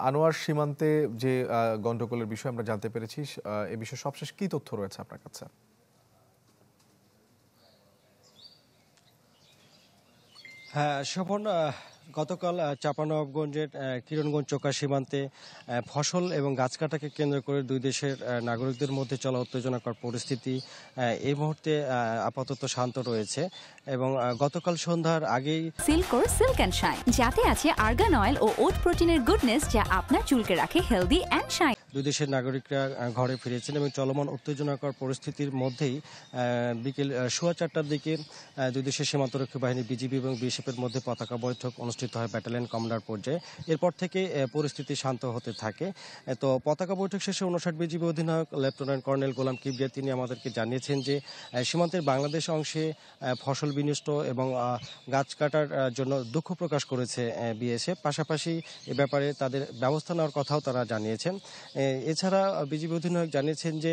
আনোয়ার, সীমান্তে যে গন্ডগোলের বিষয়ে আমরা জানতে পেরেছি, এ বিষয়ে সবশেষ কি তথ্য রয়েছে আপনার কাছে? হ্যাঁ, শোভন, গতকাল চাঁপানবাবগঞ্জের কিরণগঞ্জ চোকা সীমান্তে ফসল এবং গাছ কাটাকে কেন্দ্র করে দুই দেশের নাগরিকদের মধ্যে চলা উত্তেজনাকর পরিস্থিতি এই মুহূর্তে আপাতত শান্ত রয়েছে এবং গতকাল সন্ধ্যার আগেই সিল্কোর সিল্ক অ্যান্ড শাইন, যাতে আছে আর্গান অয়েল ও ওট প্রোটিনের গুডনেস, যা আপনার চুলকে রাখে হেলদি অ্যান্ড শাইন। দুই দেশের নাগরিকরা ঘরে ফিরেছেন এবং চলমান উত্তেজনাকর পরিস্থিতির মধ্যেই বিকেল 4:15টার দিকে দুই দেশের সীমান্তরক্ষী বাহিনী বিজিবি এবং বিএসএফের মধ্যে পতাকা বৈঠক অনুষ্ঠিত হয় ব্যাটালিয়ন কমান্ডার পর্যায়ে। এরপর থেকে পরিস্থিতি শান্ত হতে থাকে। তো পতাকা বৈঠক শেষে 59 বিজিবি অধিনায়ক লেফটেন্যান্ট কর্নেল গোলাম কিবরিয়া তিনি আমাদেরকে জানিয়েছেন যে সীমান্তের বাংলাদেশ অংশে ফসল বিনষ্ট এবং গাছ কাটার জন্য দুঃখ প্রকাশ করেছে বিএসএফ। পাশাপাশি এ ব্যাপারে তাদের ব্যবস্থা নেওয়ার কথাও তারা জানিয়েছেন। এছাড়া বিজিবি অধিনায়ক জানিয়েছেন যে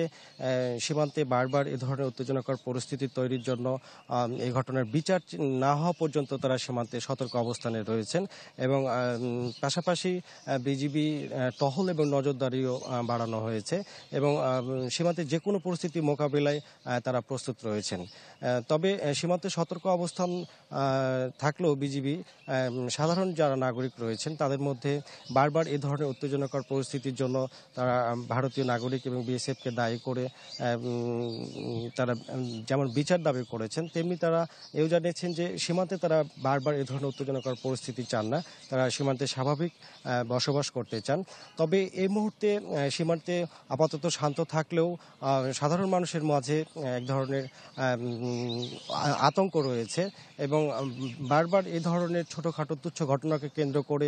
সীমান্তে বারবার এ ধরনের উত্তেজনাকর পরিস্থিতি তৈরির জন্য এই ঘটনার বিচার না হওয়া পর্যন্ত তারা সীমান্তে সতর্ক অবস্থানে রয়েছেন এবং পাশাপাশি বিজিবি টহল এবং নজরদারিও বাড়ানো হয়েছে এবং সীমান্তে যে কোনো পরিস্থিতি মোকাবিলায় তারা প্রস্তুত রয়েছেন। তবে সীমান্তে সতর্ক অবস্থান থাকলেও বিজিবি সাধারণ যারা নাগরিক রয়েছেন তাদের মধ্যে বারবার এ ধরনের উত্তেজনাকর পরিস্থিতির জন্য তারা ভারতীয় নাগরিক এবং বিএসএফকে দায়ী করে তারা যেমন বিচার দাবি করেছেন, তেমনি তারা এও জানিয়েছেন যে সীমান্তে তারা বারবার এ ধরনের উত্তেজনাকর পরিস্থিতি চান না। তারা সীমান্তে স্বাভাবিক বসবাস করতে চান। তবে এই মুহূর্তে সীমান্তে আপাতত শান্ত থাকলেও সাধারণ মানুষের মাঝে এক ধরনের আতঙ্ক রয়েছে এবং বারবার এ ধরনের ছোটখাটো তুচ্ছ ঘটনাকে কেন্দ্র করে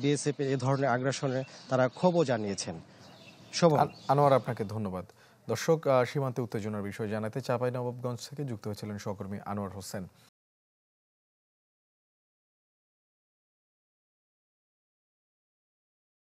বিএসএফ এ ধরনের আগ্রাসনে তারা ক্ষোভও জানিয়েছেন। আনোয়ার, আপনাকে ধন্যবাদ। দর্শক, সীমান্তে উত্তেজনার বিষয় জানাতে চাঁপাইনবাবগঞ্জ থেকে যুক্ত হয়েছিলেন সহকর্মী আনোয়ার হোসেন।